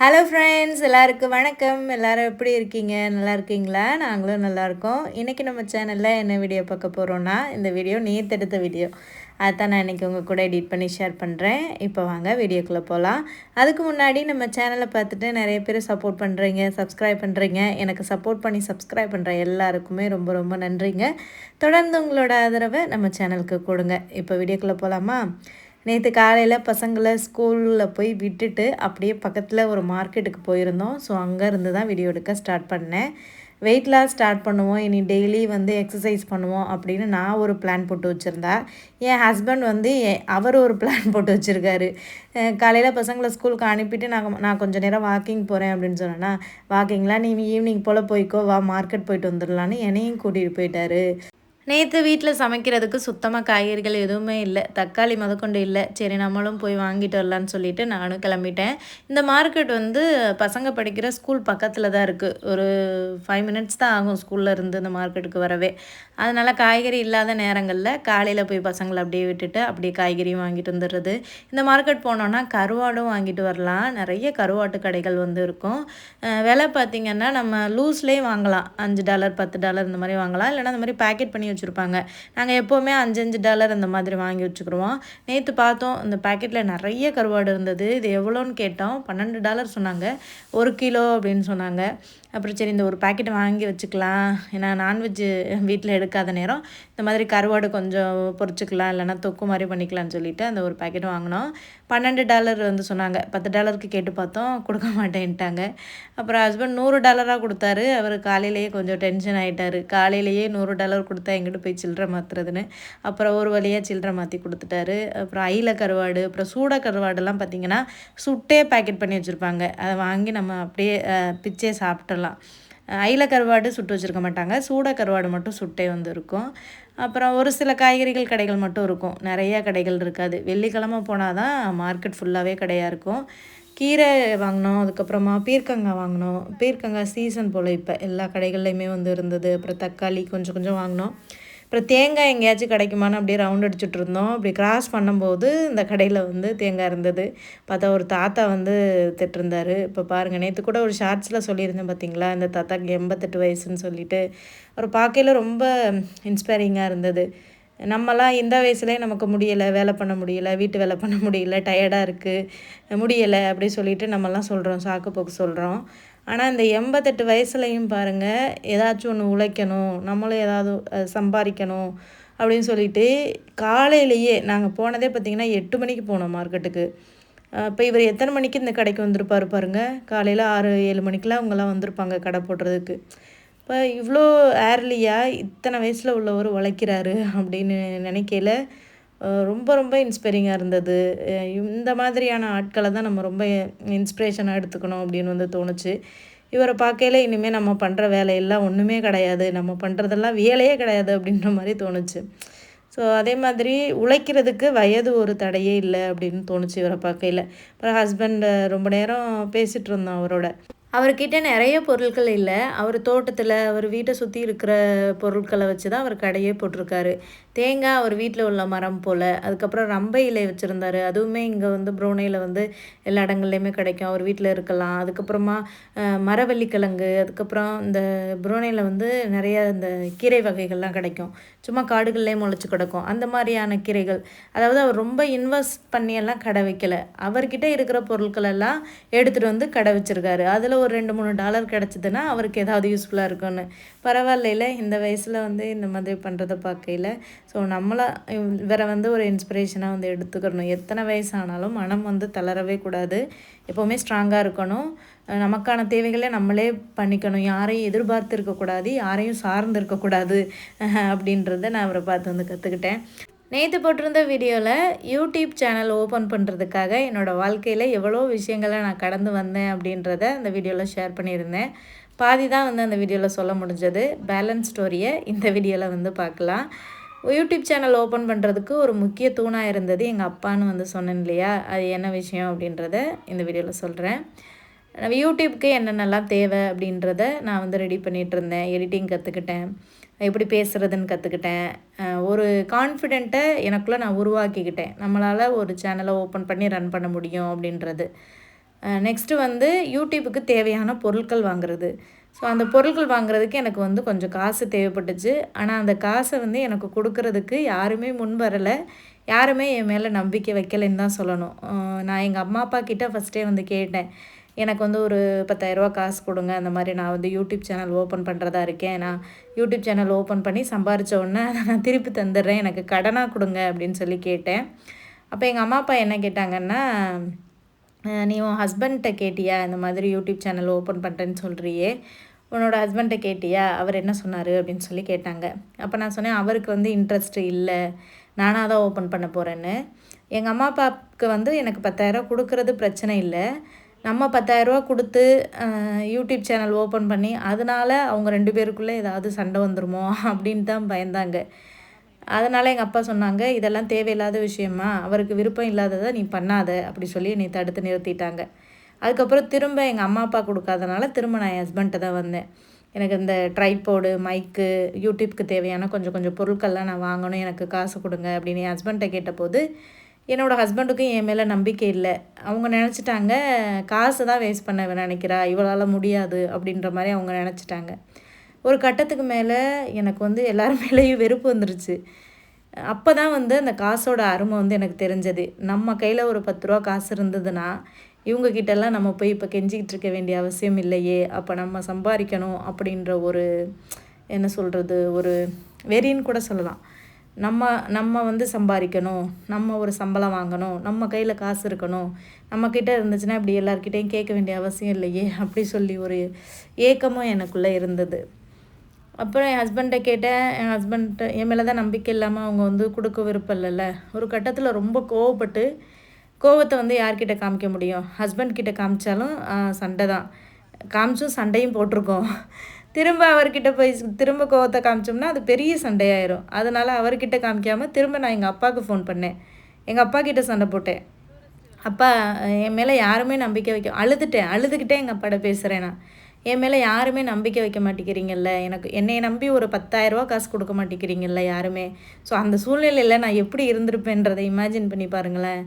Hello friends, எல்லாருக்கும் வணக்கம். எல்லாரும் எப்படி இருக்கீங்க? நல்லா இருக்கீங்களா? நாங்களும் நல்லாயிருக்கோம். இன்றைக்கி நம்ம சேனலில் என்ன வீடியோ பார்க்க போகிறோன்னா, இந்த வீடியோ நேற்று எடுத்த வீடியோ. அதான் நான் இன்றைக்கி உங்கள் கூட எடிட் பண்ணி ஷேர் பண்ணுறேன். இப்போ வாங்க வீடியோக்குள்ளே போகலாம். அதுக்கு முன்னாடி நம்ம சேனலை பார்த்துட்டு நிறைய பேர் சப்போர்ட் பண்ணுறீங்க, சப்ஸ்கிரைப் பண்ணுறீங்க. எனக்கு சப்போர்ட் பண்ணி சப்ஸ்கிரைப் பண்ணுற எல்லாருக்குமே ரொம்ப ரொம்ப நன்றிங்க. தொடர்ந்து உங்களோட ஆதரவை நம்ம சேனலுக்கு கொடுங்க. இப்போ வீடியோக்குள்ளே போகலாமா? நேற்று காலையில் பசங்களை ஸ்கூலில் போய் விட்டுட்டு அப்படியே பக்கத்தில் ஒரு மார்க்கெட்டுக்கு போயிருந்தோம். ஸோ அங்கே இருந்து தான் வீடியோ எடுக்க ஸ்டார்ட் பண்ணேன். வெயிட் லாஸ் ஸ்டார்ட் பண்ணுவோம், இனி டெய்லி வந்து எக்ஸசைஸ் பண்ணுவோம் அப்படின்னு நான் ஒரு பிளான் போட்டு வச்சுருந்தா, என் ஹஸ்பண்ட் வந்து அவர் ஒரு பிளான் போட்டு வச்சுருக்காரு. காலையில் பசங்களை ஸ்கூலுக்கு அனுப்பிட்டு நான் கொஞ்சம் நேரம் வாக்கிங் போகிறேன் அப்படின்னு சொன்னேன்னா, வாக்கிங்லாம் நீ ஈவினிங் போல் போய்க்கோ, வா மார்க்கெட் போயிட்டு வந்துடலான்னு என்னையும் கூட்டிகிட்டு போயிட்டாரு. நேற்று வீட்டில் சமைக்கிறதுக்கு சுத்தமாக காய்கறிகள் எதுவுமே இல்லை, தக்காளி முதற்கொண்டு இல்லை. சரி நம்மளும் போய் வாங்கிட்டு வரலான்னு சொல்லிட்டு நானும் கிளம்பிட்டேன். இந்த மார்க்கெட் வந்து பசங்க படிக்கிற ஸ்கூல் பக்கத்தில் தான் இருக்குது. ஒரு 5 மினிட்ஸ் தான் ஆகும் ஸ்கூலில் இருந்து இந்த மார்க்கெட்டுக்கு வரவே. அதனால் காய்கறி இல்லாத நேரங்களில் காலையில் போய் பசங்களை அப்படியே விட்டுட்டு அப்படியே காய்கறியும் வாங்கிட்டு வந்துடுறது. இந்த மார்க்கெட் போனோன்னா கருவாடும் வாங்கிட்டு வரலாம். நிறைய கருவாட்டு கடைகள் வந்து இருக்கும். விலை பார்த்திங்கன்னா நம்ம லூஸ்லேயே வாங்கலாம். $5 $10 இந்த மாதிரி வாங்கலாம். இல்லைனா இந்த மாதிரி பேக்கெட் பண்ணி வச்சுருப்பாங்க. நாங்கள் எப்போவுமே $5 அந்த மாதிரி வாங்கி வச்சுக்கிடுவோம். நேற்று பார்த்தோம், இந்த பேக்கெட்டில் நிறைய கருவாடு இருந்தது. இது எவ்வளோன்னு கேட்டோம். $12 சொன்னாங்க. 1 கிலோ அப்படின்னு சொன்னாங்க. அப்புறம் சரி இந்த ஒரு பேக்கெட் வாங்கி வச்சுக்கலாம், ஏன்னா நான்வெஜ்ஜு வீட்டில் எடுக்காத நேரம் இந்த மாதிரி கருவாடு கொஞ்சம் பொரிச்சிக்கலாம், இல்லைனா தொக்கு மாதிரி பண்ணிக்கலாம்னு சொல்லிவிட்டு அந்த ஒரு பேக்கெட் வாங்கினோம். $12 வந்து சொன்னாங்க. $10 கேட்டு பார்த்தோம், கொடுக்க மாட்டேன்ட்டாங்க. அப்புறம் ஹஸ்பண்ட் $100 கொடுத்தாரு. அவர் காலையிலேயே கொஞ்சம் டென்ஷன் ஆகிட்டார். காலையிலேயே $100 கொடுத்தா எங்கிட்ட போய் சில்லறை மாற்றுறதுன்னு. அப்புறம் ஒரு வழியாக சில்லறை மாற்றி கொடுத்துட்டாரு. அப்புறம் அயில கருவாடு, அப்புறம் சூட கருவாடெல்லாம் பார்த்திங்கன்னா சுட்டே பேக்கெட் பண்ணி வச்சுருப்பாங்க. அதை வாங்கி நம்ம அப்படியே பிச்சே சாப்பிட்டலாம். அயில கருவாடு சுட்டு வச்சுருக்க மாட்டாங்க, சூட கருவாடு மட்டும் சுட்டே வந்து இருக்கும். அப்புறம் ஒரு சில காய்கறிகள் கடைகள் மட்டும் இருக்கும், நிறையா கடைகள் இருக்காது. வெள்ளிக்கிழமை போனால் தான் மார்க்கெட் ஃபுல்லாகவே கடையாக இருக்கும். கீரை வாங்கினோம், அதுக்கப்புறமா பீர்க்கங்காய் வாங்கினோம். பீர்க்கங்காய் சீசன் போல் இப்போ எல்லா கடைகள்லையுமே வந்து இருந்தது. அப்புறம் தக்காளி கொஞ்சம் கொஞ்சம் வாங்கினோம். அப்புறம் தேங்காய் எங்கேயாச்சும் கிடைக்குமான்னு அப்படியே ரவுண்ட் அடிச்சுட்டு இருந்தோம். அப்படி கிராஸ் பண்ணும்போது இந்த கடையில் வந்து தேங்காய் இருந்தது. பார்த்தா ஒரு தாத்தா வந்து திட்டிருந்தார். இப்போ பாருங்கள், நேற்று கூட ஒரு ஷார்ட்ஸில் சொல்லியிருந்தேன் பார்த்தீங்களா, இந்த தாத்தாக்கு 88 வயசுன்னு சொல்லிட்டு. அவர் பார்க்கையில் ரொம்ப இன்ஸ்பைரிங்காக இருந்தது. நம்மலாம் இந்த வயசுலேயே நமக்கு முடியலை, வேலை பண்ண முடியலை, வீட்டு வேலை பண்ண முடியல, டயர்டாக இருக்குது, முடியலை அப்படி சொல்லிட்டு நம்மலாம் சொல்கிறோம், சாக்கு போக்கு சொல்கிறோம். ஆனால் இந்த 88 வயசுலையும் பாருங்கள், ஏதாச்சும் ஒன்று உழைக்கணும், நம்மளும் ஏதாவது சம்பாதிக்கணும் அப்படின்னு சொல்லிட்டு காலையிலேயே நாங்கள் போனதே பார்த்திங்கன்னா 8 மணிக்கு போனோம் மார்க்கெட்டுக்கு. இப்போ இவர் எத்தனை மணிக்கு இந்த கடைக்கு வந்திருப்பார் பாருங்கள். காலையில் 6-7 மணிக்கெலாம் அவங்கெல்லாம் வந்திருப்பாங்க கடை போடுறதுக்கு. இப்போ இவ்வளோ ஏர்லியாக இத்தனை வயசில் உள்ளவர் உழைக்கிறாரு அப்படின்னு நினைக்கையில் ரொம்ப ரொம்ப இன்ஸ்பைரிங்காக இருந்தது. இந்த மாதிரியான ஆட்களை தான் நம்ம ரொம்ப இன்ஸ்பிரேஷனாக எடுத்துக்கணும் அப்படின்னு வந்து தோணுச்சு. இவரை பார்க்கையில் இனிமேல் நம்ம பண்ணுற வேலையெல்லாம் ஒன்றுமே கிடையாது, நம்ம பண்ணுறதெல்லாம் வேலையே கிடையாது அப்படின்ற மாதிரி தோணுச்சு. ஸோ அதே மாதிரி உழைக்கிறதுக்கு வயது ஒரு தடையே இல்லை அப்படின்னு தோணுச்சு இவரை பார்க்கையில். அப்புறம் ஹஸ்பண்ட் ரொம்ப நேரம் பேசிகிட்டு இருந்தோம் அவரோட. அவர்கிட்ட நிறைய பொருட்கள் இல்லை. அவர் தோட்டத்தில் அவர் வீட்டை சுற்றி இருக்கிற பொருட்களை வச்சு தான் அவர் கடையே போட்டிருக்காரு. தேங்காய் அவர் வீட்டில் உள்ள மரம் போல். அதுக்கப்புறம் ரம்பை இலை வச்சுருந்தாரு. அதுவுமே இங்கே வந்து புரோனையில் வந்து எல்லா இடங்கள்லையுமே கிடைக்கும், அவர் வீட்டில் இருக்கலாம். அதுக்கப்புறமா மரவள்ளிக்கிழங்கு, அதுக்கப்புறம் இந்த புரோனையில் வந்து நிறைய இந்த கீரை வகைகள்லாம் கிடைக்கும், சும்மா காடுகள்லேயே முளைச்சி கிடக்கும் அந்த மாதிரியான கீரைகள். அதாவது அவர் ரொம்ப இன்வெஸ்ட் பண்ணியெல்லாம் கடை வைக்கலை. அவர்கிட்ட இருக்கிற பொருட்கள் எல்லாம் எடுத்துகிட்டு வந்து கடை வச்சுருக்காரு. அதில் ஒரு $2-3 கிடச்சிதுன்னா அவருக்கு ஏதாவது யூஸ்ஃபுல்லாக இருக்கும்னு. பரவாயில்லையில் இந்த வயசில் வந்து இந்த மாதிரி பண்ணுறதை பார்க்கையில். ஸோ இவரை வந்து ஒரு இன்ஸ்பிரேஷனாக வந்து எடுத்துக்கணும். எத்தனை வயசானாலும் மனம் வந்து தளரவே கூடாது, எப்போவுமே ஸ்ட்ராங்காக இருக்கணும். நமக்கான தேவைகளை நம்மளே பண்ணிக்கணும், யாரையும் எதிர்பார்த்து இருக்கக்கூடாது, யாரையும் சார்ந்து இருக்கக்கூடாது அப்படின்றத நான் அவரை பார்த்து வந்து கற்றுக்கிட்டேன். நேற்று போட்டிருந்த வீடியோவில் யூடியூப் சேனல் ஓப்பன் பண்ணுறதுக்காக என்னோடய வாழ்க்கையில் எவ்வளோ விஷயங்களை நான் கடந்து வந்தேன் அப்படின்றத அந்த வீடியோவில் ஷேர் பண்ணியிருந்தேன். பாதி தான் வந்து அந்த வீடியோவில் சொல்ல முடிஞ்சது. பேலன்ஸ் ஸ்டோரியை இந்த வீடியோவில் வந்து பார்க்கலாம். யூடியூப் சேனல் ஓப்பன் பண்ணுறதுக்கு ஒரு முக்கிய தூணாக இருந்தது எங்கள் அப்பான்னு வந்து சொன்னேன் இல்லையா, அது என்ன விஷயம் அப்படின்றத இந்த வீடியோவில் சொல்கிறேன். யூடியூப்க்கு என்னென்னலாம் தேவை அப்படின்றத நான் வந்து ரெடி பண்ணிகிட்டு இருந்தேன். எடிட்டிங் கற்றுக்கிட்டேன், எப்படி பேசுகிறதுன்னு கற்றுக்கிட்டேன். ஒரு கான்ஃபிடென்ட்டை எனக்குள்ளே நான் உருவாக்கிக்கிட்டேன், நம்மளால் ஒரு சேனலை ஓப்பன் பண்ணி ரன் பண்ண முடியும் அப்படின்றது. நெக்ஸ்ட்டு வந்து யூடியூப்புக்கு தேவையான பொருட்கள் வாங்குறது. ஸோ அந்த பொருட்கள் வாங்குறதுக்கு எனக்கு வந்து கொஞ்சம் காசு தேவைப்பட்டுச்சு. ஆனால் அந்த காசை வந்து எனக்கு கொடுக்கறதுக்கு யாருமே முன் வரலை. யாருமே என் மேலே நம்பிக்கை வைக்கலைன்னு தான் சொல்லணும். நான் எங்கள் அம்மா அப்பா கிட்ட ஃபஸ்ட்டே வந்து கேட்டேன். எனக்கு வந்து ஒரு 10,000 காசு கொடுங்க. அந்த மாதிரி நான் வந்து யூடியூப் சேனல் ஓப்பன் பண்ணுறதா இருக்கேன். நான் யூடியூப் சேனல் ஓப்பன் பண்ணி சம்பாரித்த உடனே அதை நான் திருப்பி தந்துடுறேன். எனக்கு கடனாக கொடுங்க அப்படின்னு சொல்லி கேட்டேன். அப்போ எங்கள் அம்மா அப்பா என்ன கேட்டாங்கன்னா, நீ உன் ஹஸ்பண்ட்ட கேட்டியா? இந்த மாதிரி யூடியூப் சேனல் ஓப்பன் பண்ணுறேன்னு சொல்கிறியே, உன்னோட ஹஸ்பண்ட்ட கேட்டியா? அவர் என்ன சொன்னார் அப்படின்னு சொல்லி கேட்டாங்க. அப்போ நான் சொன்னேன், அவருக்கு வந்து இன்ட்ரெஸ்ட் இல்லை, நானாக தான் ஓப்பன் பண்ண போகிறேன்னு. எங்கள் அம்மா அப்பாவுக்கு வந்து எனக்கு 10,000 கொடுக்கறது பிரச்சனை இல்லை. நம்ம 10,000 கொடுத்து யூடியூப் சேனல் ஓப்பன் பண்ணி அதனால அவங்க 2 பேருக்குள்ளே ஏதாவது சண்டை வந்துருமோ அப்படின்னு தான் பயந்தாங்க. அதனால் எங்கள் அப்பா சொன்னாங்க, இதெல்லாம் தேவையில்லாத விஷயமா, அவருக்கு விருப்பம் இல்லாததை நீ பண்ணாத அப்படி சொல்லி என்னை தடுத்து நிறுத்திட்டாங்க. அதுக்கப்புறம் திரும்ப எங்கள் அம்மா அப்பா கொடுக்காதனால திரும்ப நான் என் ஹஸ்பண்ட்டை தான் வந்தேன். எனக்கு இந்த ட்ரைபோர்டு, மைக்கு, யூடியூப்க்கு தேவையான கொஞ்சம் கொஞ்சம் பொருட்கள்லாம் நான் வாங்கணும், எனக்கு காசு கொடுங்க அப்படின்னு என் ஹஸ்பண்ட்டை கேட்டபோது, என்னோடய ஹஸ்பண்டுக்கும் என் மேலே நம்பிக்கை இல்லை. அவங்க நினச்சிட்டாங்க, காசு தான் வேஸ்ட் பண்ண நினைக்கிறா, இவளால் முடியாது அப்படின்ற மாதிரி அவங்க நினச்சிட்டாங்க. ஒரு கட்டத்துக்கு மேலே எனக்கு வந்து எல்லார் மேலேயும் வெறுப்பு வந்துருச்சு. அப்போ தான் வந்து அந்த காசோட அருமை வந்து எனக்கு தெரிஞ்சது. நம்ம கையில் ஒரு 10 ரூபா காசு இருந்ததுன்னா, இவங்கக்கிட்டலாம் நம்ம போய் இப்போ கெஞ்சிக்கிட்டு இருக்க வேண்டிய அவசியம் இல்லையே, அப்போ நம்ம சம்பாதிக்கணும் அப்படின்ற ஒரு என்ன சொல்கிறது, ஒரு வெறின்னு கூட சொல்லலாம். நம்ம வந்து சம்பாதிக்கணும், நம்ம ஒரு சம்பளம் வாங்கணும், நம்ம கையில் காசு இருக்கணும், நம்மக்கிட்ட இருந்துச்சுன்னா இப்படி எல்லாருக்கிட்டையும் கேட்க வேண்டிய அவசியம் இல்லையே அப்படி சொல்லி ஒரு ஏக்கமும் எனக்குள்ளே இருந்தது. அப்புறம் என் ஹஸ்பண்ட்டை கேட்டேன். என் ஹஸ்பண்ட்ட என் மேலே தான் நம்பிக்கை இல்லாமல் அவங்க வந்து கொடுக்க விருப்பம் இல்லைல்ல. ஒரு கட்டத்தில் ரொம்ப கோவப்பட்டு, கோவத்தை வந்து யார்கிட்ட காமிக்க முடியும்? ஹஸ்பண்ட் கிட்ட காமிச்சாலும் சண்டை தான். காமிச்சும் சண்டையும் போட்டிருக்கோம். திரும்ப அவர்கிட்ட போய் திரும்ப கோவத்தை காமிச்சோம்னா அது பெரிய சண்டையாயிரும். அதனால் அவர்கிட்ட காமிக்காமல் திரும்ப நான் எங்கள் அப்பாவுக்கு ஃபோன் பண்ணேன். எங்கள் அப்பா கிட்ட சண்டை போட்டேன். அப்பா, என் மேலே யாருமே நம்பிக்கை வைக்க அழுதுகிட்டே எங்கள் அப்பாட்ட பேசுகிறேன் நான். என் மேலே யாருமே நம்பிக்கை வைக்க மாட்டேங்கிறீங்கல்ல, என்னைய நம்பி ஒரு 10,000 காசு கொடுக்க மாட்டேங்கிறீங்கல்ல யாருமே. ஸோ அந்த சூழ்நிலையில் நான் எப்படி இருந்திருப்பேன்றதை இமேஜின் பண்ணி பாருங்களேன்.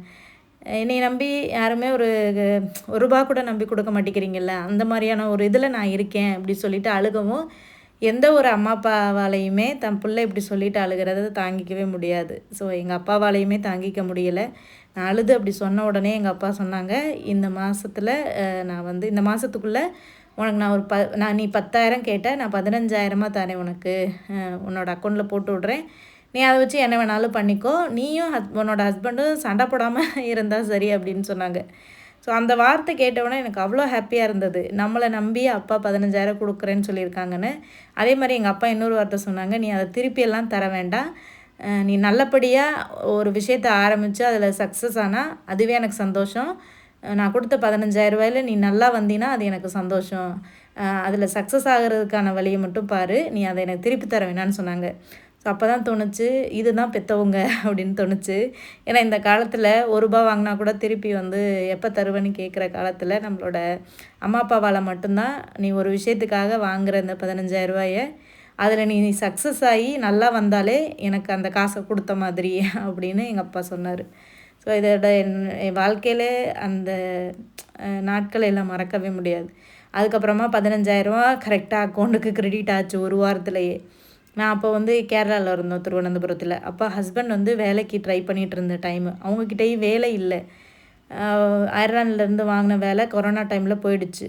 என்னை நம்பி யாருமே ஒரு ரூபா கூட நம்பி கொடுக்க மாட்டேங்கிறீங்கல்ல, அந்த மாதிரியான ஒரு இதில் நான் இருக்கேன் அப்படி சொல்லிட்டு அழுகவும், எந்த ஒரு அம்மா அப்பாவாலையுமே தன் பிள்ளை இப்படி சொல்லிட்டு அழுகிறத தாங்கிக்கவே முடியாது. ஸோ எங்கள் அப்பாவாலையுமே தாங்கிக்க முடியலை. நான் அழுது அப்படி சொன்ன உடனே எங்கள் அப்பா சொன்னாங்க, இந்த மாதத்தில் நான் வந்து இந்த மாதத்துக்குள்ளே உனக்கு நான் நீ 10,000 கேட்ட, நான் 15,000 தரேன் உனக்கு, உன்னோட அக்கௌண்ட்டில் போட்டு விட்றேன், நீ அதை வச்சு என்ன வேணாலும் பண்ணிக்கோ, நீயும் உன்னோட ஹஸ்பண்டும் சண்டை போடாமல் இருந்தால் சரி அப்படின்னு சொன்னாங்க. ஸோ அந்த வார்த்தை கேட்டவுடனே எனக்கு அவ்வளோ ஹாப்பியாக இருந்தது. நம்மளை நம்பி அப்பா 15,000 கொடுக்குறேன்னு சொல்லியிருக்காங்கன்னு. அதே மாதிரி எங்கள் அப்பா இன்னொரு வார்த்தை சொன்னாங்க, நீ அதை திருப்பியெல்லாம் தர வேண்டாம், நீ நல்லபடியாக ஒரு விஷயத்தை ஆரம்பித்து அதில் சக்ஸஸ் ஆனால் அதுவே எனக்கு சந்தோஷம். நான் கொடுத்த 15,000 நீ நல்லா வந்தீன்னா அது எனக்கு சந்தோஷம். அதில் சக்ஸஸ் ஆகிறதுக்கான வழியை மட்டும் பாரு, நீ அதை எனக்கு திருப்பி தர வேணான்னு சொன்னாங்க. ஸோ அப்போ தான் தோணுச்சு, இதுதான் பெற்றவங்க அப்படின்னு தோணுச்சு. ஏன்னா இந்த காலத்தில் ₹1 வாங்கினா கூட திருப்பி வந்து எப்போ தருவேன்னு கேட்குற காலத்தில் நம்மளோட அம்மா அப்பாவால் மட்டும்தான் நீ ஒரு விஷயத்துக்காக வாங்குகிற இந்த 15,000 அதில் நீ சக்ஸஸ் ஆகி நல்லா வந்தாலே எனக்கு அந்த காசை கொடுத்த மாதிரி அப்படின்னு எங்கள் அப்பா சொன்னார். ஸோ இதோட என் வாழ்க்கையில் அந்த நாட்களை எல்லாம் மறக்கவே முடியாது. அதுக்கப்புறமா 15,000 கரெக்டாக அக்கௌண்ட்டுக்கு கிரெடிட் ஆச்சு ஒரு வாரத்துலேயே. நான் அப்போ வந்து கேரளாவில் இருந்தோம், திருவனந்தபுரத்தில். அப்போ ஹஸ்பண்ட் வந்து வேலைக்கு ட்ரை பண்ணிகிட்டு இருந்த டைமு. அவங்கக்கிட்டேயும் வேலை இல்லை. அயர்லாண்ட்லேருந்து வாங்கின வேலை கொரோனா டைமில் போயிடுச்சு.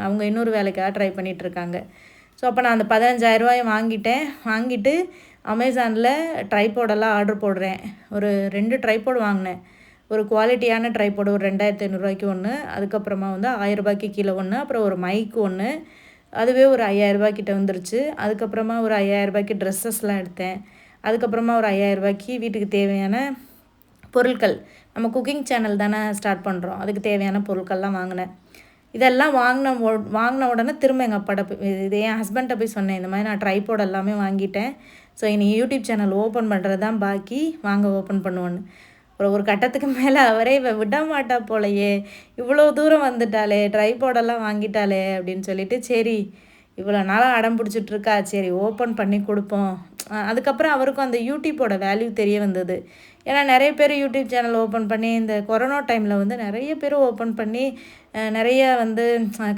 அவங்க இன்னொரு வேலைக்காக ட்ரை பண்ணிகிட்ருக்காங்க. ஸோ அப்போ நான் அந்த 15,000 வாங்கிட்டு அமேசானில் ட்ரைபோர்டெல்லாம் ஆர்டர் போடுறேன். ஒரு 2 ட்ரைபோர்டு வாங்கினேன். ஒரு குவாலிட்டியான ட்ரைபோர்டு ஒரு 2,500 ஒன்று, அதுக்கப்புறமா வந்து ₹1,000 கீழே ஒன்று, அப்புறம் ஒரு மைக்கு ஒன்று, அதுவே ஒரு ₹5,000 கிட்ட வந்துருச்சு. அதுக்கப்புறமா ஒரு ₹5,000 ட்ரெஸ்ஸஸ்லாம் எடுத்தேன். அதுக்கப்புறமா ஒரு ₹5,000 வீட்டுக்கு தேவையான பொருட்கள், நம்ம குக்கிங் சேனல் தானே ஸ்டார்ட் பண்ணுறோம், அதுக்கு தேவையான பொருட்கள்லாம் வாங்கினேன். இதெல்லாம் வாங்கின உடனே திரும்ப எங்கள் அப்பாட்ட இது என் ஹஸ்பண்ட்டை போய் சொன்னேன், இந்த மாதிரி நான் ட்ரைபோர்டு எல்லாமே வாங்கிட்டேன், ஸோ இனி யூடியூப் சேனல் ஓப்பன் பண்ணுறது தான் பாக்கி, வாங்க ஓப்பன் பண்ணுவோன்னு. ஒரு கட்டத்துக்கு மேலே அவரே விட மாட்டா போலையே, இவ்வளோ தூரம் வந்துட்டாளே, ட்ரைபோர்டெல்லாம் வாங்கிட்டாளே அப்படின்னு சொல்லிட்டு, சரி இவ்வளோ நாளாக அடம் பிடிச்சிட்ருக்கா, சரி ஓப்பன் பண்ணி கொடுப்போம். அதுக்கப்புறம் அவருக்கும் அந்த யூடியூப்போட வேல்யூ தெரிய வந்தது. ஏன்னா நிறைய பேர் யூடியூப் சேனல் ஓப்பன் பண்ணி இந்த கொரோனா டைமில் வந்து நிறைய பேர் ஓப்பன் பண்ணி நிறைய வந்து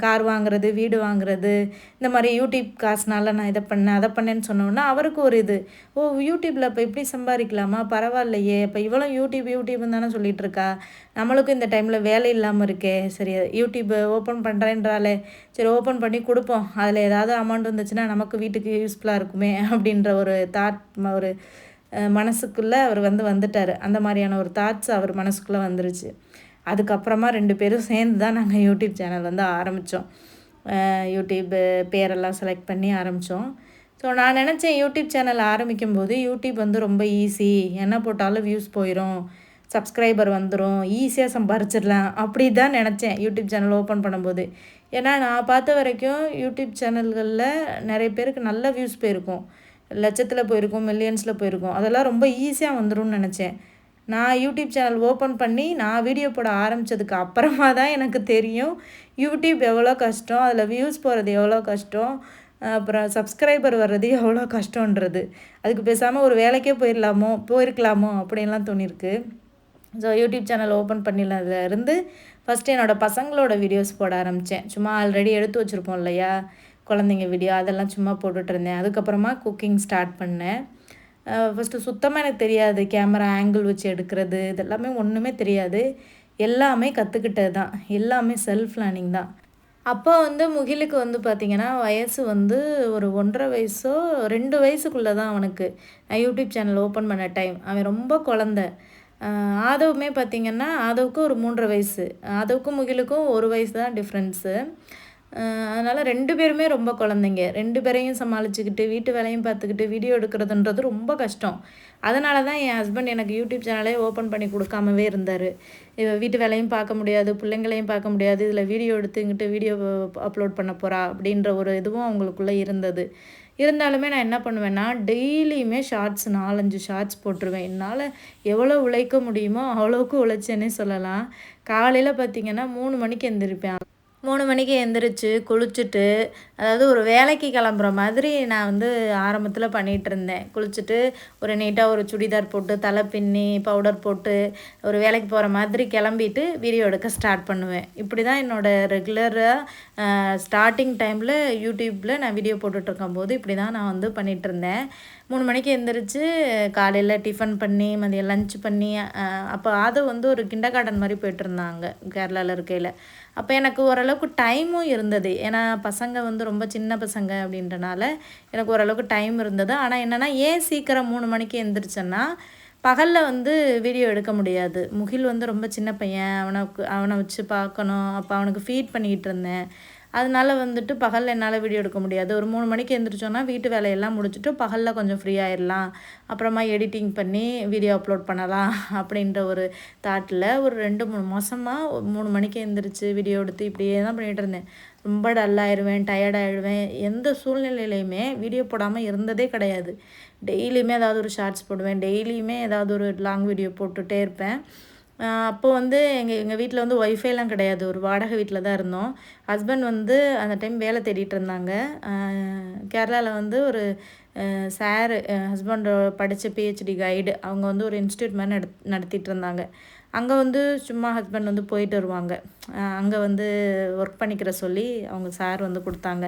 கார் வாங்குறது, வீடு வாங்குறது, இந்த மாதிரி யூடியூப் காசுனால நான் இதை பண்ணேன் அதை பண்ணேன்னு சொன்னோன்னா அவருக்கு ஒரு இது, ஓ யூடியூப்பில் இப்போ இப்படி சம்பாதிக்கலாமா, பரவாயில்லையே, இப்போ இவ்வளோ யூடியூப்னு தானே சொல்லிகிட்டு இருக்கா, நம்மளுக்கும் இந்த டைமில் வேலை இல்லாமல் இருக்கே, சரி யூடியூப் ஓப்பன் பண்ணுறேன்றாலே, சரி ஓப்பன் பண்ணி கொடுப்போம், அதில் ஏதாவது அமௌண்ட் வந்துச்சுன்னா நமக்கு வீட்டுக்கு யூஸ்ஃபுல்லாக இருக்குமே அப்படின்ற ஒரு தாட், ஒரு மனசுக்குள்ளே அவர் வந்துட்டார். அந்த மாதிரியான ஒரு தாட்ஸ் அவர் மனசுக்குள்ளே வந்துருச்சு. அதுக்கப்புறமா 2 பேரும் சேர்ந்து தான் நாங்கள் யூடியூப் சேனல் ஆரம்பித்தோம். யூடியூப்பு பேரெல்லாம் செலக்ட் பண்ணி ஆரம்பித்தோம். ஸோ நான் நினச்சேன் யூடியூப் சேனல் ஆரம்பிக்கும்போது யூடியூப் ரொம்ப ஈஸி, என்ன போட்டாலும் வியூஸ் போயிடும், சப்ஸ்கிரைபர் வந்துடும், ஈஸியாக சம்பாரிச்சிடலாம் அப்படி தான் நினச்சேன் யூடியூப் சேனல் ஓப்பன் பண்ணும்போது. ஏன்னா நான் பார்த்த வரைக்கும் யூடியூப் சேனல்களில் நிறைய பேருக்கு நல்ல வியூஸ் போயிருக்கும், லட்சத்தில் போயிருக்கும், மில்லியன்ஸில் போயிருக்கும், அதெல்லாம் ரொம்ப ஈஸியாக வந்துடும்னு நினச்சேன். நான் யூடியூப் சேனல் ஓப்பன் பண்ணி நான் வீடியோ போட ஆரம்பித்ததுக்கு அப்புறமா தான் எனக்கு தெரியும் யூடியூப் எவ்வளோ கஷ்டம், அதில் வியூஸ் போகிறது எவ்வளோ கஷ்டம், அப்புறம் சப்ஸ்கிரைபர் வர்றது எவ்வளோ கஷ்டன்றது. அதுக்கு பேசாமல் ஒரு வேலைக்கே போயிருக்கலாமோ அப்படின்லாம் தோணியிருக்கு. ஸோ யூடியூப் சேனல் ஓப்பன் பண்ணினதுலேருந்து ஃபஸ்ட்டு என்னோடய பசங்களோட வீடியோஸ் போட ஆரம்பித்தேன். சும்மா ஆல்ரெடி எடுத்து வச்சுருப்போம் இல்லையா குழந்தைங்க வீடியோ, அதெல்லாம் சும்மா போட்டுட்ருந்தேன். அதுக்கப்புறமா குக்கிங் ஸ்டார்ட் பண்ணேன். ஃபஸ்ட்டு சுத்தமாக எனக்கு தெரியாது, கேமரா ஆங்கிள் வச்சு எடுக்கிறது இதெல்லாமே ஒன்றுமே தெரியாது. எல்லாமே கற்றுக்கிட்டது தான், எல்லாமே செல்ஃப் லேர்னிங் தான். அப்போ முகிலுக்கு பார்த்திங்கன்னா வயசு ஒரு 1.5 வயசோ 2 வயசுக்குள்ளே தான் அவனுக்கு. நான் யூடியூப் சேனல் ஓப்பன் பண்ண டைம் அவன் ரொம்ப குழந்த. ஆதவுமே பார்த்திங்கன்னா ஆதவுக்கு ஒரு 3.5 வயசு, ஆதவுக்கும் முகிலுக்கும் 1 வயசு தான் டிஃப்ரென்ஸு. அதனால் 2 பேருமே ரொம்ப குழந்தைங்க, 2 பேரையும் சமாளிச்சுக்கிட்டு வீட்டு வேலையும் பார்த்துக்கிட்டு வீடியோ எடுக்கிறதுன்றது ரொம்ப கஷ்டம். அதனால தான் என் ஹஸ்பண்ட் எனக்கு யூடியூப் சேனலே ஓப்பன் பண்ணி கொடுக்காமவே இருந்தார். வீட்டு வேலையும் பார்க்க முடியாது, பிள்ளைங்களையும் பார்க்க முடியாது, இதில் வீடியோ எடுத்துக்கிட்டு வீடியோ அப்லோட் பண்ண போகிறா அப்படின்ற ஒரு இதுவும் அவங்களுக்குள்ளே இருந்தது. இருந்தாலுமே நான் என்ன பண்ணுவேன்னா டெய்லியுமே ஷார்ட்ஸ் 4-5 ஷார்ட்ஸ் போட்டுருவேன். என்னால் எவ்வளோ உழைக்க முடியுமோ அவ்வளோக்கு உழைச்சேன்னே சொல்லலாம். காலையில் பார்த்திங்கன்னா 3 மணிக்கு எந்திரிப்பேன். 3 மணிக்கு எந்திரிச்சு குளிச்சுட்டு, அதாவது ஒரு வேலைக்கு கிளம்புற மாதிரி நான் ஆரம்பத்தில் பண்ணிகிட்ருந்தேன். குளிச்சுட்டு ஒரு நீட்டாக ஒரு சுடிதார் போட்டு தலை பின்னி பவுடர் போட்டு ஒரு வேலைக்கு போகிற மாதிரி கிளம்பிட்டு வீடியோ எடுக்க ஸ்டார்ட் பண்ணுவேன். இப்படி தான் என்னோடய ரெகுலராக ஸ்டார்டிங் டைமில் யூடியூப்பில் நான் வீடியோ போட்டுட்ருக்கும்போது இப்படி தான் நான் பண்ணிகிட்ருந்தேன். 3 மணிக்கு எந்திரிச்சு காலையில் டிஃபன் பண்ணி மதியம் லன்ச் பண்ணி, அப்போ அது ஒரு கிண்டர் கார்டன் மாதிரி போய்ட்டுருந்தாங்க கேரளாவில் இருக்கையில். அப்போ எனக்கு ஓரளவுக்கு டைமும் இருந்தது, ஏன்னா பசங்க ரொம்ப சின்ன பசங்க அப்படின்றனால எனக்கு ஓரளவுக்கு டைம் இருந்தது. ஆனால் என்னென்னா ஏன் சீக்கிரம் 3 மணிக்கு எந்திரிச்சேன்னா பகலில் வீடியோ எடுக்க முடியாது. முகில் ரொம்ப சின்ன பையன், அவனை வச்சு பார்க்கணும். அப்போ அவனுக்கு ஃபீட் பண்ணிக்கிட்டு இருந்தேன். அதனால பகலில் என்னால் வீடியோ எடுக்க முடியாது. ஒரு 3 மணிக்கு எழுந்திரிச்சோன்னா வீட்டு வேலையெல்லாம் முடிச்சுட்டு பகலில் கொஞ்சம் ஃப்ரீ ஆயிடலாம், அப்புறமா எடிட்டிங் பண்ணி வீடியோ அப்லோட் பண்ணலாம் அப்படின்ற ஒரு தாட்டில் ஒரு 2-3 மாதமாக 3 மணிக்கு எழுந்திரிச்சு வீடியோ எடுத்து இப்படியே தான் பண்ணிகிட்டு இருந்தேன். ரொம்ப டல்லாகிடுவேன், டயர்டாகிடுவேன். எந்த சூழ்நிலையிலையுமே வீடியோ போடாமல் இருந்ததே கிடையாது. டெய்லியுமே ஏதாவது ஒரு ஷார்ட்ஸ் போடுவேன், டெய்லியுமே ஏதாவது ஒரு லாங் வீடியோ போட்டுகிட்டே இருப்பேன். அப்போ எங்கள் வீட்டில் ஒய்ஃபைலாம் கிடையாது, ஒரு வாடகை வீட்டில் தான் இருந்தோம். ஹஸ்பண்ட் அந்த டைம் வேலை தேடிட்டு இருந்தாங்க. கேரளாவில் ஒரு சார், ஹஸ்பண்ட் படித்த பிஹெச்டி கைடு, அவங்க ஒரு இன்ஸ்டியூட் மாதிரி நடத்திட்டு இருந்தாங்க. அங்கே சும்மா ஹஸ்பண்ட் போயிட்டு வருவாங்க. அங்கே ஒர்க் பண்ணிக்கிற சொல்லி அவங்க சார் கொடுத்தாங்க.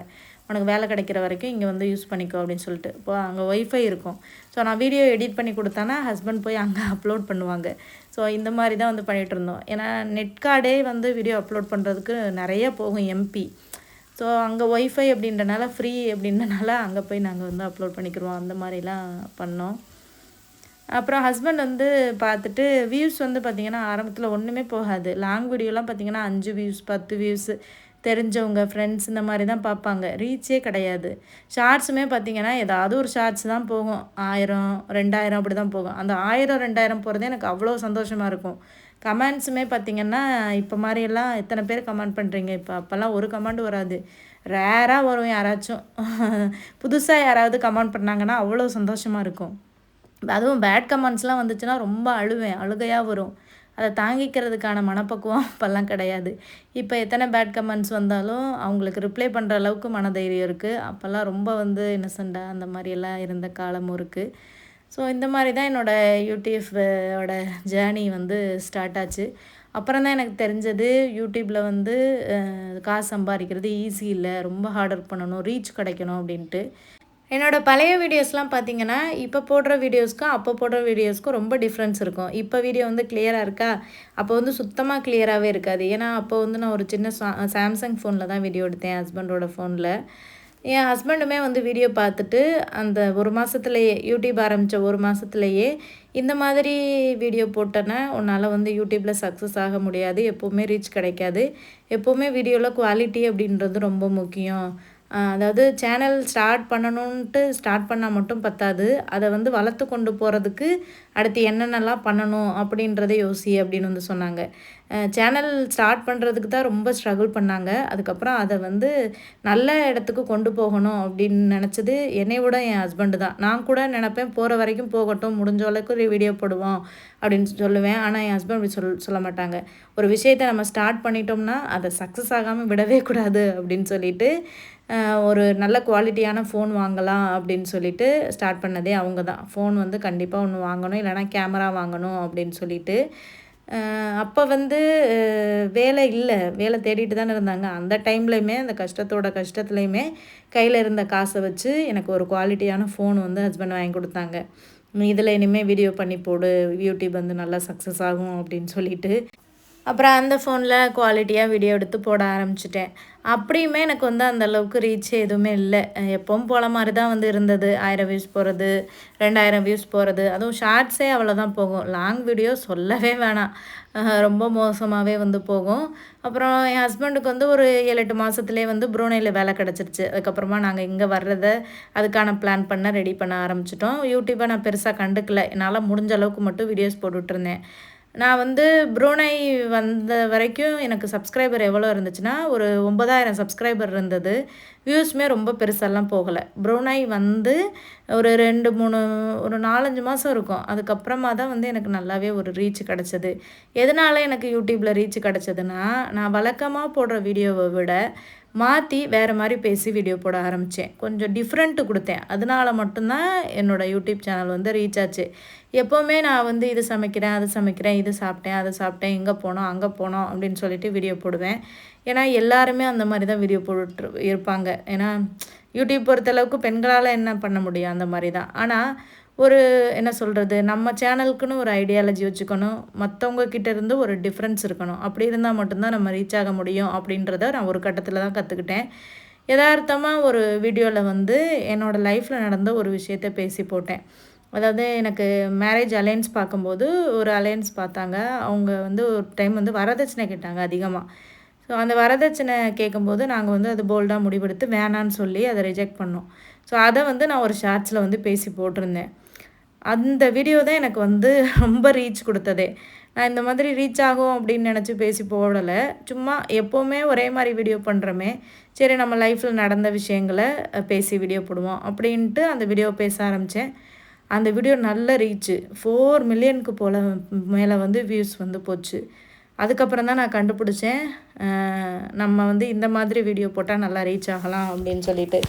உனக்கு வேலை கிடைக்கிற வரைக்கும் இங்கே யூஸ் பண்ணிக்கோ அப்படின்னு சொல்லிட்டு. இப்போ அங்கே ஒய்ஃபை இருக்கும். ஸோ நான் வீடியோ எடிட் பண்ணி கொடுத்தேன்னா ஹஸ்பண்ட் போய் அங்கே அப்லோட் பண்ணுவாங்க. ஸோ இந்த மாதிரி தான் பண்ணிகிட்டு இருந்தோம். ஏன்னா நெட் கார்டே வீடியோ அப்லோட் பண்ணுறதுக்கு நிறைய போகும் எம்பி. ஸோ அங்கே ஒய்ஃபை அப்படின்றனால ஃப்ரீ அப்படின்றனால அங்கே போய் நாங்கள் அப்லோட் பண்ணிக்கிடுவோம். அந்த மாதிரிலாம் பண்ணோம். அப்புறம் ஹஸ்பண்ட் பார்த்துட்டு வியூஸ் பார்த்திங்கன்னா ஆரம்பத்தில் ஒன்றுமே போகாது. லாங் வீடியோலாம் பார்த்திங்கன்னா 5 வியூஸ் 10 வியூஸு, தெரிஞ்சவங்க ஃப்ரெண்ட்ஸ் இந்த மாதிரி தான் பார்ப்பாங்க, ரீச்சே கிடையாது. ஷார்ட்ஸுமே பார்த்திங்கன்னா ஏதாவது ஒரு ஷார்ட்ஸ் தான் போகும், 1000 2000 அப்படி தான் போகும். அந்த 1000 2000 போகிறதே எனக்கு அவ்வளோ சந்தோஷமாக இருக்கும். கமெண்ட்ஸுமே பார்த்திங்கன்னா இப்போ மாதிரியெல்லாம் எத்தனை பேர் கமெண்ட் பண்ணுறீங்க, இப்போ அப்போல்லாம் ஒரு கமெண்ட் வராது, ரேராக வரும். யாராச்சும் புதுசாக யாராவது கமெண்ட் பண்ணாங்கன்னா அவ்வளோ சந்தோஷமாக இருக்கும். அதுவும் பேட் கமெண்ட்ஸ்லாம் வந்துச்சுன்னா ரொம்ப அழுகையாக வரும். அதை தாங்கிக்கிறதுக்கான மனப்பக்குவம் அப்போல்லாம் கிடையாது. இப்போ எத்தனை பேட் கமெண்ட்ஸ் வந்தாலும் அவங்களுக்கு ரிப்ளை பண்ணுற அளவுக்கு மனதைரியம் இருக்குது. அப்போல்லாம் ரொம்ப இன்னசென்ட்டாக அந்த மாதிரியெல்லாம் இருந்த காலமும் இருக்குது. ஸோ இந்த மாதிரி தான் என்னோடய யூடியூபோட ஜேர்னி வந்து ஸ்டார்ட் ஆச்சு. அப்புறம் தான் எனக்கு தெரிஞ்சது யூடியூப்பில் வந்து காசு சம்பாதிக்கிறது ஈஸி இல்லை, ரொம்ப ஹார்ட் ஒர்க் பண்ணணும், ரீச் கிடைக்கணும் அப்படின்ட்டு. என்னோடய பழைய வீடியோஸ்லாம் பார்த்தீங்கன்னா, இப்போ போடுற வீடியோஸ்க்கும் அப்போ போடுற வீடியோஸ்க்கும் ரொம்ப டிஃப்ரென்ஸ் இருக்கும். இப்போ வீடியோ வந்து கிளியராக இருக்கா, அப்போ வந்து சுத்தமாக கிளியராகவே இருக்காது. ஏன்னா அப்போ வந்து நான் ஒரு சின்ன சாம்சங் ஃபோனில் தான் வீடியோ எடுத்தேன், ஹஸ்பண்டோட ஃபோனில். என் ஹஸ்பண்டுமே வந்து வீடியோ பார்த்துட்டு அந்த ஒரு மாதத்துலேயே, யூடியூப் ஆரம்பித்த ஒரு மாதத்துலேயே, இந்த மாதிரி வீடியோ போட்டேன்னா உன்னால் வந்து யூடியூப்பில் சக்ஸஸ் ஆக முடியாது, எப்போவுமே ரீச் கிடைக்காது, எப்போவுமே வீடியோவில் குவாலிட்டி அப்படின்றது ரொம்ப முக்கியம். அதாவது சேனல் ஸ்டார்ட் பண்ணணுன்ட்டு ஸ்டார்ட் பண்ணால் மட்டும் பத்தாது, அதை வந்து வளர்த்து கொண்டு போகிறதுக்கு அடுத்து என்னென்னலாம் பண்ணணும் அப்படின்றத யோசி அப்படின்னு வந்து சொன்னாங்க. சேனல் ஸ்டார்ட் பண்ணுறதுக்கு தான் ரொம்ப ஸ்ட்ரகிள் பண்ணாங்க. அதுக்கப்புறம் அதை வந்து நல்ல இடத்துக்கு கொண்டு போகணும் அப்படின்னு நினச்சது என்னை விட என் ஹஸ்பண்டு தான். நான் கூட நினப்பேன் போகிற வரைக்கும் போகட்டும், முடிஞ்ச அளவுக்கு ஒரு வீடியோ போடுவோம் அப்படின்னு சொல்லுவேன். ஆனால் என் ஹஸ்பண்ட் அப்படி சொல்ல மாட்டாங்க. ஒரு விஷயத்தை நம்ம ஸ்டார்ட் பண்ணிட்டோம்னா அதை சக்ஸஸ் ஆகாமல் விடவே கூடாது அப்படின்னு சொல்லிட்டு ஒரு நல்ல குவாலிட்டியான ஃபோன் வாங்கலாம் அப்படின்னு சொல்லிட்டு ஸ்டார்ட் பண்ணதே அவங்க தான். ஃபோன் வந்து கண்டிப்பாக ஒன்று வாங்கணும், இல்லைனா கேமரா வாங்கணும் அப்படின்னு சொல்லிட்டு. அப்போ வந்து வேலை இல்லை, வேலை தேடிட்டு தானே இருந்தாங்க. அந்த டைம்லையுமே அந்த கஷ்டத்துலையுமே கையில் இருந்த காசை வச்சு எனக்கு ஒரு குவாலிட்டியான ஃபோன் வந்து ஹஸ்பண்ட் வாங்கி கொடுத்தாங்க. இதில் இனிமேல் வீடியோ பண்ணி போடு, யூடியூப் வந்து நல்லா சக்ஸஸ் ஆகும் அப்படின்னு சொல்லிட்டு. அப்புறம் அந்த ஃபோனில் குவாலிட்டியாக வீடியோ எடுத்து போட ஆரம்பிச்சிட்டேன். அப்படியுமே எனக்கு வந்து அந்தளவுக்கு ரீச் எதுவுமே இல்லை. எப்பவும் போல மாதிரி தான் வந்து இருந்தது. 1000 வியூஸ் போகிறது, 2000 வியூஸ் போகிறது, அதுவும் ஷார்ட்ஸே அவ்வளோதான் போகும். லாங் வீடியோ சொல்லவே வேணாம், ரொம்ப மோசமாகவே வந்து போகும். அப்புறம் என் ஹஸ்பண்டுக்கு வந்து ஒரு 7-8 மாதத்துலேயே வந்து ப்ரூனேயில் வேலை கிடச்சிருச்சு. அதுக்கப்புறமா நாங்கள் இங்கே வர்றதை அதுக்கான பிளான் பண்ண ரெடி பண்ண ஆரம்பிச்சிட்டோம். யூடியூப்பை நான் பெருசாக கண்டுக்கல, என்னால் முடிஞ்ச அளவுக்கு மட்டும் வீடியோஸ் போட்டுட்ருந்தேன். நான் வந்து ப்ரூனை வந்த வரைக்கும் எனக்கு சப்ஸ்கிரைபர் எவ்வளோ இருந்துச்சுன்னா, ஒரு 9000 சப்ஸ்கிரைபர் இருந்தது. வியூஸுமே ரொம்ப பெருசாலாம் போகலை. ப்ரூனை வந்து ஒரு 4-5 மாதம் இருக்கும். அதுக்கப்புறமா தான் வந்து எனக்கு நல்லாவே ஒரு ரீச் கிடச்சிது. எதனால் எனக்கு யூடியூப்பில் ரீச் கிடச்சதுன்னா, நான் வழக்கமாக போடுற வீடியோவை விட மாற்றி வேறு மாதிரி பேசி வீடியோ போட ஆரம்பித்தேன். கொஞ்சம் டிஃப்ரெண்ட்டு கொடுத்தேன். அதனால மட்டும்தான் என்னோடய யூடியூப் சேனல் வந்து ரீச் ஆச்சு. எப்போவுமே நான் வந்து இது சமைக்கிறேன், அது சமைக்கிறேன், இது சாப்பிட்டேன், அதை சாப்பிட்டேன், இங்கே போனோம், அங்கே போனோம் அப்படின்னு சொல்லிட்டு வீடியோ போடுவேன். ஏன்னா எல்லாருமே அந்த மாதிரி தான் வீடியோ போட்டு இருப்பாங்க. ஏன்னா யூடியூப் பொறுத்தளவுக்கு பெண்களால் என்ன பண்ண முடியும், அந்த மாதிரி தான். ஆனால் ஒரு என்ன சொல்கிறது, நம்ம சேனலுக்குன்னு ஒரு ஐடியாலஜி வச்சுக்கணும், மற்றவங்க கிட்டேருந்து ஒரு டிஃப்ரென்ஸ் இருக்கணும். அப்படி இருந்தால் மட்டும்தான் நம்ம ரீச் ஆக முடியும் அப்படின்றத நான் ஒரு கட்டத்தில் தான் கற்றுக்கிட்டேன். யதார்த்தமாக ஒரு வீடியோவில் வந்து என்னோடய லைஃப்பில் நடந்த ஒரு விஷயத்த பேசி போட்டேன். அதாவது எனக்கு மேரேஜ் அலையன்ஸ் பார்க்கும்போது ஒரு அலையன்ஸ் பார்த்தாங்க. அவங்க வந்து ஒரு டைம் வந்து வரதட்சணை கேட்டாங்க அதிகமாக. ஸோ அந்த வரதட்சணை கேட்கும்போது நாங்கள் வந்து அது போல்டாக முடிவெடுத்து வேணான்னு சொல்லி அதை ரிஜெக்ட் பண்ணோம். ஸோ அதை வந்து நான் ஒரு ஷார்ட்ஸில் வந்து பேசி போட்டிருந்தேன். அந்த வீடியோ தான் எனக்கு வந்து ரொம்ப ரீச் கொடுத்ததே. நான் இந்த மாதிரி ரீச் ஆகும் அப்படின்னு நினச்சி பேசி போடலை. சும்மா எப்போவுமே ஒரே மாதிரி வீடியோ பண்ணுறோமே, சரி நம்ம லைஃப்பில் நடந்த விஷயங்களை பேசி வீடியோ போடுவோம் அப்படின்ட்டு அந்த வீடியோ பேச ஆரம்பித்தேன். அந்த வீடியோ நல்ல ரீச்சு, 4 மில்லியனுக்கு போல் மேலே வந்து வியூஸ் வந்து போச்சு. அதுக்கப்புறம் தான் நான் கண்டுபிடிச்சேன், நம்ம வந்து இந்த மாதிரி வீடியோ போட்டால் நல்லா ரீச் ஆகலாம் அப்படின்னு சொல்லிட்டு.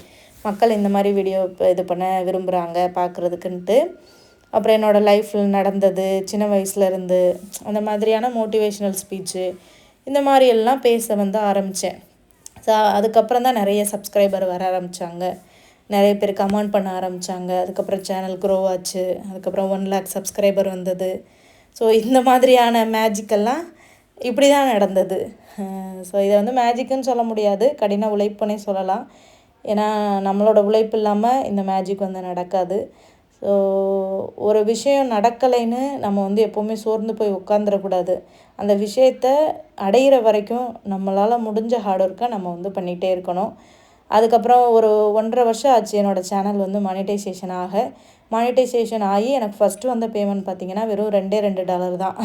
மக்கள் இந்த மாதிரி வீடியோ இது பண்ண விரும்புகிறாங்க பார்க்குறதுக்குன்ட்டு. அப்புறம் என்னோடய லைஃப்பில் நடந்தது, சின்ன வயசுலேருந்து அந்த மாதிரியான மோட்டிவேஷ்னல் ஸ்பீச்சு இந்த மாதிரி எல்லாம் பேச வந்து ஆரம்பித்தேன். ஸோ அதுக்கப்புறம் தான் நிறைய சப்ஸ்கிரைபர் வர ஆரம்பித்தாங்க, நிறைய பேர் கமெண்ட் பண்ண ஆரம்பித்தாங்க. அதுக்கப்புறம் சேனல் க்ரோ ஆச்சு. அதுக்கப்புறம் 1 லேக் சப்ஸ்கிரைபர் வந்தது. ஸோ இந்த மாதிரியான மேஜிக்கெல்லாம் இப்படி தான் நடந்தது. ஸோ இதை வந்து மேஜிக்குன்னு சொல்ல முடியாது, கடின உழைப்புன்னே சொல்லலாம். ஏன்னா நம்மளோட உழைப்பு இல்லாமல் இந்த மேஜிக் வந்து நடக்காது. ஸோ ஒரு விஷயம் நடக்கலைன்னு நம்ம வந்து எப்போவுமே சோர்ந்து போய் உட்காந்துடக்கூடாது. அந்த விஷயத்த அடையிற வரைக்கும் நம்மளால் முடிஞ்ச ஹார்ட் ஒர்க்கை நம்ம வந்து பண்ணிகிட்டே இருக்கணும். அதுக்கப்புறம் ஒரு 1.5 வருஷம் ஆச்சு என்னோடய சேனல் வந்து மானிட்டைசேஷன் ஆகி எனக்கு ஃபஸ்ட்டு வந்த பேமெண்ட் பார்த்திங்கன்னா வெறும் $2 தான்.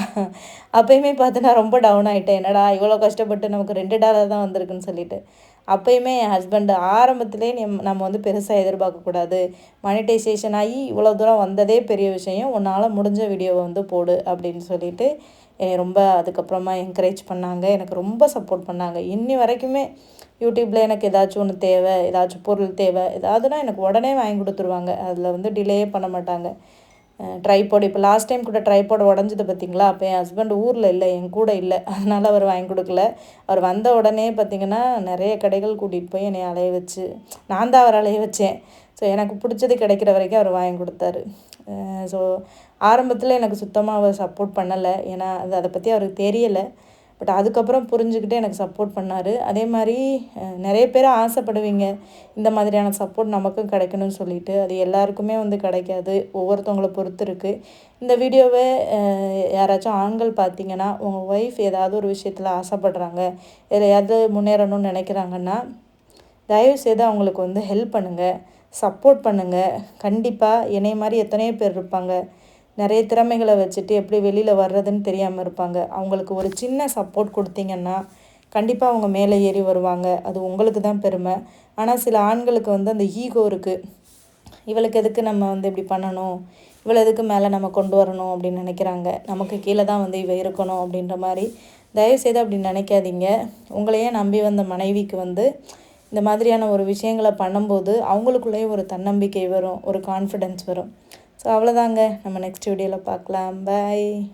அப்போயுமே பார்த்து நான் ரொம்ப டவுன் ஆகிட்டேன். என்னடா இவ்வளோ கஷ்டப்பட்டு நமக்கு $2 தான் வந்திருக்குன்னு சொல்லிட்டு. அப்போயுமே என் ஹஸ்பண்டு ஆரம்பத்திலே நம்ம வந்து பெருசாக எதிர்பார்க்கக்கூடாது, மானிட்டைசேஷன் ஆகி இவ்வளோ தூரம் வந்ததே பெரிய விஷயம், உன்னால் முடிஞ்ச வீடியோவை வந்து போடு அப்படின்னு சொல்லிட்டு ரொம்ப அதுக்கப்புறமா என்கரேஜ் பண்ணாங்க. எனக்கு ரொம்ப சப்போர்ட் பண்ணாங்க. இன்னி வரைக்குமே யூடியூப்பில் எனக்கு ஏதாச்சும் ஒன்று தேவை, ஏதாச்சும் பொருள் தேவை, ஏதாவதுனா எனக்கு உடனே வாங்கி கொடுத்துருவாங்க. அதில் வந்து டிலேயே பண்ண மாட்டாங்க. ட்ரைபாட் இப்போ லாஸ்ட் டைம் கூட ட்ரைபாட் உடஞ்சது பார்த்திங்களா, அப்போ என் ஹஸ்பண்ட் ஊரில் இல்லை, என் கூட இல்லை, அதனால் அவர் வாங்கி கொடுக்கல. அவர் வந்த உடனே பார்த்திங்கன்னா நிறைய கடைகள் கூட்டிகிட்டு போய் என்னை அலைய வச்சு, நான் தான் அவர் அலைய வச்சேன். ஸோ எனக்கு பிடிச்சது கிடைக்கிற வரைக்கும் அவர் வாங்கி கொடுத்தாரு. ஸோ ஆரம்பத்தில் எனக்கு சுத்தமாக அவர் சப்போர்ட் பண்ணலை, ஏன்னா அதை பற்றி அவருக்கு தெரியலை. பட் அதுக்கப்புறம் புரிஞ்சுக்கிட்டு எனக்கு சப்போர்ட் பண்ணார். அதே மாதிரி நிறைய பேர் ஆசைப்படுவீங்க இந்த மாதிரியான சப்போர்ட் நமக்கும் கிடைக்கணும்னு சொல்லிட்டு. அது எல்லாருக்குமே கிடைக்காது, ஒவ்வொருத்தவங்களை பொறுத்து இருக்குது. இந்த வீடியோவை யாராச்சும் ஆண்கள் பார்த்தீங்கன்னா, உங்கள் ஒய்ஃப் ஏதாவது ஒரு விஷயத்தில் ஆசைப்படுறாங்க, எதையாவது முன்னேறணும்னு நினைக்கிறாங்கன்னா, தயவுசெய்து அவங்களுக்கு ஹெல்ப் பண்ணுங்கள், சப்போர்ட் பண்ணுங்கள். கண்டிப்பாக என்னை மாதிரி எத்தனையோ பேர் இருப்பாங்க, நிறைய திறமைகளை வச்சுட்டு எப்படி வெளியில் வர்றதுன்னு தெரியாமல் இருப்பாங்க. அவங்களுக்கு ஒரு சின்ன சப்போர்ட் கொடுத்தீங்கன்னா கண்டிப்பாக அவங்க மேலே ஏறி வருவாங்க. அது உங்களுக்கு தான் பெருமை. ஆனால் சில ஆண்களுக்கு அந்த ஈகோ இருக்குது. இவளுக்கு எதுக்கு நம்ம இப்படி பண்ணணும், இவளை எதுக்கு மேலே நம்ம கொண்டு வரணும் அப்படின்னு நினைக்கிறாங்க. நமக்கு கீழே தான் இவ இருக்கணும் அப்படின்ற மாதிரி. தயவுசெய்து அப்படி நினைக்காதீங்க. உங்களையே நம்பி வந்த மனைவிக்கு இந்த மாதிரியான ஒரு விஷயங்களை பண்ணும்போது அவங்களுக்குள்ளேயே ஒரு தன்னம்பிக்கை வரும், ஒரு கான்ஃபிடென்ஸ் வரும். ஸோ அவ்வளோதாங்க. நம்ம நெக்ஸ்ட் வீடியோவில் பார்க்கலாம். பாய்.